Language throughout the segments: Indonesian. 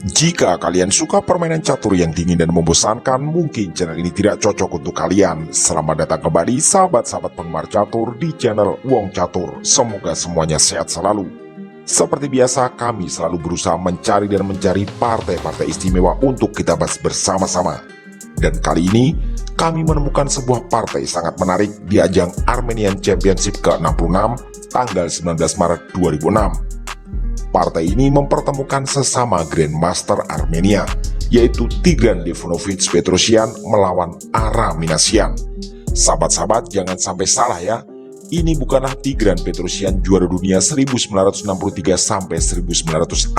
Jika kalian suka permainan catur yang dingin dan membosankan, mungkin channel ini tidak cocok untuk kalian. Selamat datang kembali sahabat-sahabat penggemar catur di channel Wong Catur. Semoga semuanya sehat selalu. Seperti biasa, kami selalu berusaha mencari partai-partai istimewa untuk kita bahas bersama-sama. Dan kali ini, kami menemukan sebuah partai sangat menarik di ajang Armenian Championship ke-66 tanggal 19 Maret 2006. Partai ini mempertemukan sesama Grandmaster Armenia, yaitu Tigran Levonovic Petrosyan melawan Ara Minasyan. Sahabat-sahabat, jangan sampai salah ya, ini bukanlah Tigran Petrosyan juara dunia 1963 sampai 1969,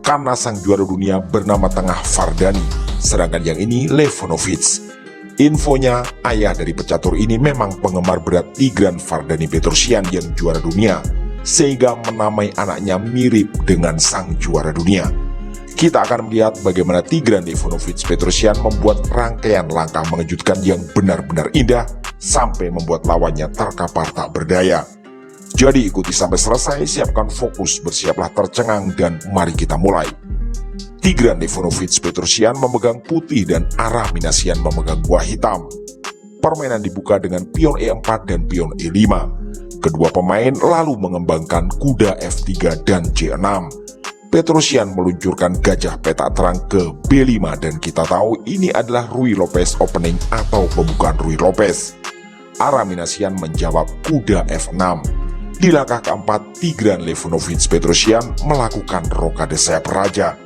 karena sang juara dunia bernama tengah Vardani, sedangkan yang ini Levonovic. Infonya, ayah dari pecatur ini memang penggemar berat Tigran Vardani Petrosyan yang juara dunia, sehingga menamai anaknya mirip dengan sang juara dunia. Kita akan melihat bagaimana Tigran Levonovic Petrosyan membuat rangkaian langkah mengejutkan yang benar-benar indah sampai membuat lawannya terkapar tak berdaya. Jadi ikuti sampai selesai, siapkan fokus, bersiaplah tercengang, dan mari kita mulai. Tigran Levonovic Petrosyan memegang putih dan Ara Minasyan memegang buah hitam. Permainan dibuka dengan pion E4 dan pion E5. Kedua pemain lalu mengembangkan kuda F3 dan C6. Petrosyan meluncurkan gajah petak terang ke B5 dan kita tahu ini adalah Ruy Lopez opening atau pembukaan Ruy Lopez. Ara Minasyan menjawab kuda F6. Di langkah keempat, Tigran Levonovic Petrosyan melakukan rokade sayap raja.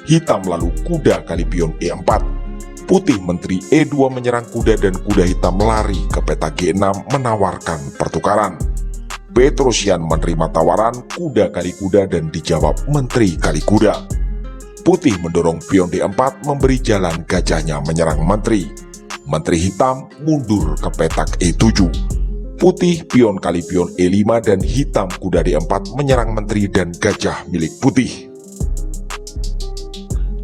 Hitam lalu kuda kali pion E4. Putih menteri E2 menyerang kuda dan kuda hitam lari ke peta G6 menawarkan pertukaran. Petrosyan menerima tawaran kuda kali kuda dan dijawab menteri kali kuda. Putih mendorong pion D4 memberi jalan gajahnya menyerang menteri. Menteri hitam mundur ke petak E7. Putih pion kali pion E5 dan hitam kuda D4 menyerang menteri dan gajah milik putih.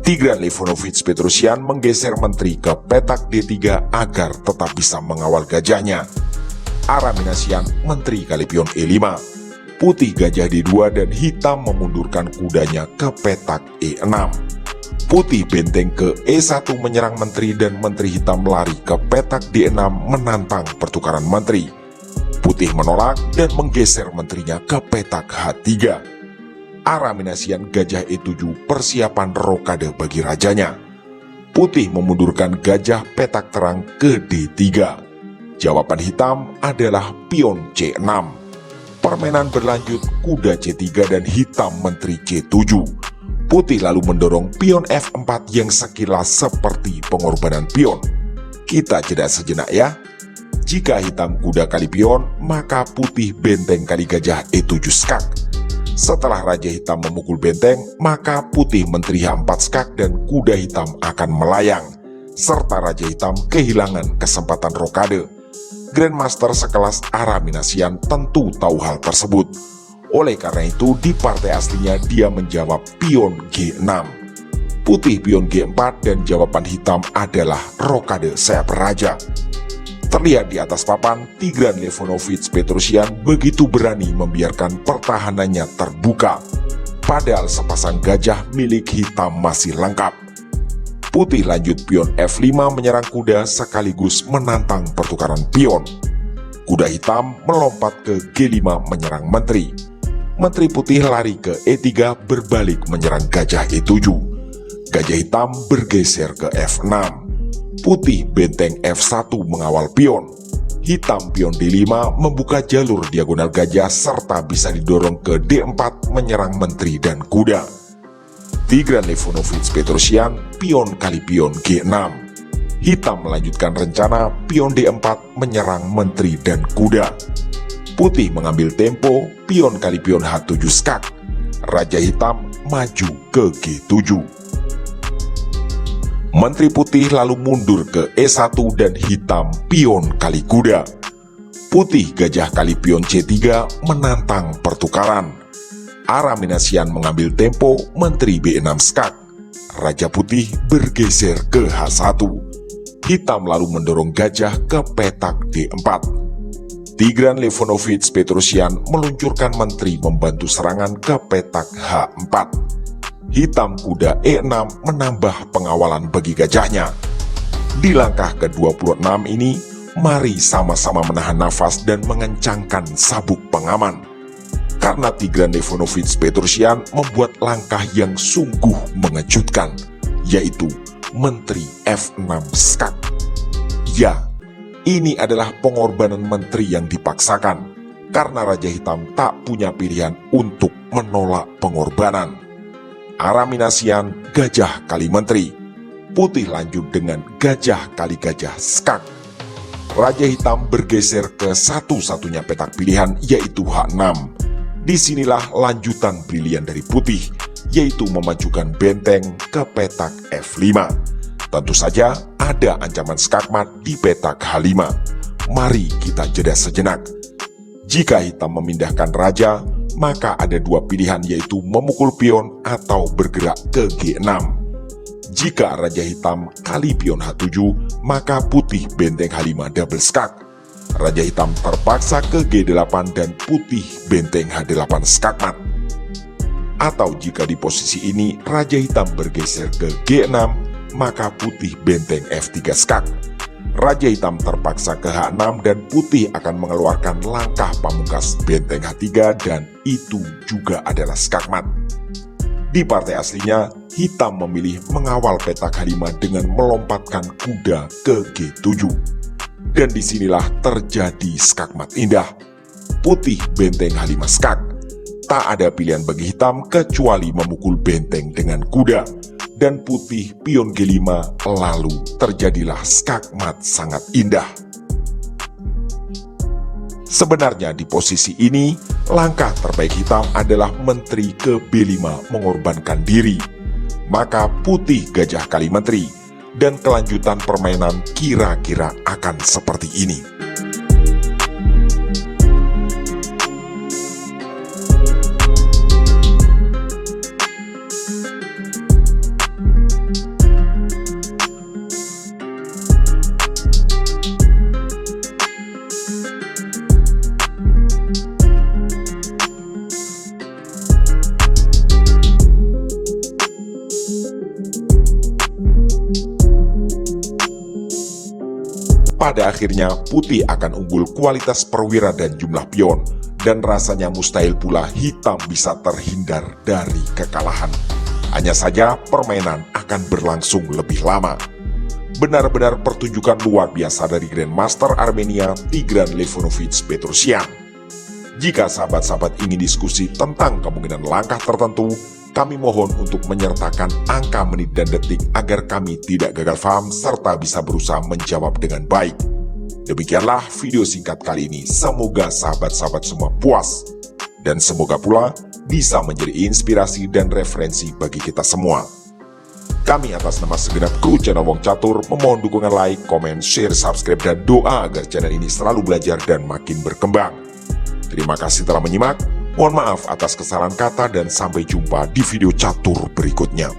Tigran Levonovic Petrosyan menggeser menteri ke petak D3 agar tetap bisa mengawal gajahnya. Ara Minasyan menteri kali pion E5. Putih gajah D2 dan hitam memundurkan kudanya ke petak E6. Putih benteng ke E1 menyerang menteri dan menteri hitam lari ke petak D6 menantang pertukaran menteri. Putih menolak dan menggeser menterinya ke petak H3. Ara Minasyan gajah E7 persiapan rokade bagi rajanya. Putih memundurkan gajah petak terang ke D3. Jawaban hitam adalah pion C6. Permainan berlanjut kuda C3 dan hitam menteri C7. Putih lalu mendorong pion F4 yang sekilas seperti pengorbanan pion. Kita jeda sejenak ya. Jika hitam kuda kali pion, maka putih benteng kali gajah E7 skak. Setelah raja hitam memukul benteng, maka putih menteri H4 skak dan kuda hitam akan melayang, serta raja hitam kehilangan kesempatan rokade. Grandmaster sekelas Ara Minasyan tentu tahu hal tersebut. Oleh karena itu, di partai aslinya dia menjawab pion G6. Putih pion G4 dan jawaban hitam adalah rokade sayap raja. Terlihat di atas papan, Tigran Levonovic Petrosyan begitu berani membiarkan pertahanannya terbuka. Padahal sepasang gajah milik hitam masih lengkap. Putih lanjut pion F5 menyerang kuda sekaligus menantang pertukaran pion. Kuda hitam melompat ke G5 menyerang menteri. Menteri putih lari ke E3 berbalik menyerang gajah E7. Gajah hitam bergeser ke F6. Putih benteng F1 mengawal pion. Hitam pion D5 membuka jalur diagonal gajah serta bisa didorong ke D4 menyerang menteri dan kuda. Tigran Levonovic Petrosyan pion kali pion G6. Hitam melanjutkan rencana pion D4 menyerang menteri dan kuda. Putih mengambil tempo pion kali pion H7 skak. Raja hitam maju ke G7. Menteri putih lalu mundur ke E1 dan hitam pion kali kuda. Putih gajah kali pion C3 menantang pertukaran. Ara Minasyan mengambil tempo menteri B6 skak. Raja putih bergeser ke H1. Hitam lalu mendorong gajah ke petak D4. Tigran Levonovic Petrosyan meluncurkan menteri membantu serangan ke petak H4. hitam kuda E6 menambah pengawalan bagi gajahnya. Di langkah ke-26 ini, mari sama-sama menahan nafas dan mengencangkan sabuk pengaman. Karena Tigran Levonovic Petrosyan membuat langkah yang sungguh mengejutkan, yaitu Menteri F6 Skak. Ya, ini adalah pengorbanan menteri yang dipaksakan, karena Raja Hitam tak punya pilihan untuk menolak pengorbanan. Araminasian gajah kali menteri, putih lanjut dengan gajah kali gajah Skak. Raja Hitam bergeser ke satu-satunya petak pilihan, yaitu H6. Disinilah lanjutan brilian dari putih, yaitu memajukan benteng ke petak F5. Tentu saja ada ancaman skakmat di petak H5. Mari kita jeda sejenak. Jika hitam memindahkan raja, maka ada dua pilihan, yaitu memukul pion atau bergerak ke G6. Jika Raja Hitam kali pion H7, maka putih benteng H5 double skak. Raja Hitam terpaksa ke G8 dan putih benteng H8 skakmat. Atau jika di posisi ini Raja Hitam bergeser ke G6, maka putih benteng F3 skak. Raja Hitam terpaksa ke H6 dan putih akan mengeluarkan langkah pamungkas benteng H3 dan itu juga adalah skakmat. Di partai aslinya, hitam memilih mengawal petak H5 dengan melompatkan kuda ke G7. Dan disinilah terjadi skakmat indah. Putih benteng H5 skak. Tak ada pilihan bagi hitam kecuali memukul benteng dengan kuda. Dan putih pion G5, lalu terjadilah skakmat sangat indah. Sebenarnya di posisi ini, langkah terbaik hitam adalah menteri ke B5 mengorbankan diri. Maka putih gajah kali menteri, dan kelanjutan permainan kira-kira akan seperti ini. Pada akhirnya putih akan unggul kualitas perwira dan jumlah pion, dan rasanya mustahil pula hitam bisa terhindar dari kekalahan. Hanya saja permainan akan berlangsung lebih lama. Benar-benar pertunjukan luar biasa dari Grandmaster Armenia Tigran Levonovic Petrosyan. Jika sahabat-sahabat ingin diskusi tentang kemungkinan langkah tertentu, kami mohon untuk menyertakan angka menit dan detik agar kami tidak gagal paham serta bisa berusaha menjawab dengan baik. Demikianlah video singkat kali ini, semoga sahabat-sahabat semua puas. Dan semoga pula bisa menjadi inspirasi dan referensi bagi kita semua. Kami atas nama segenap kru channel Wong Catur memohon dukungan like, komen, share, subscribe, dan doa agar channel ini selalu belajar dan makin berkembang. Terima kasih telah menyimak. Mohon maaf atas kesalahan kata dan sampai jumpa di video catur berikutnya.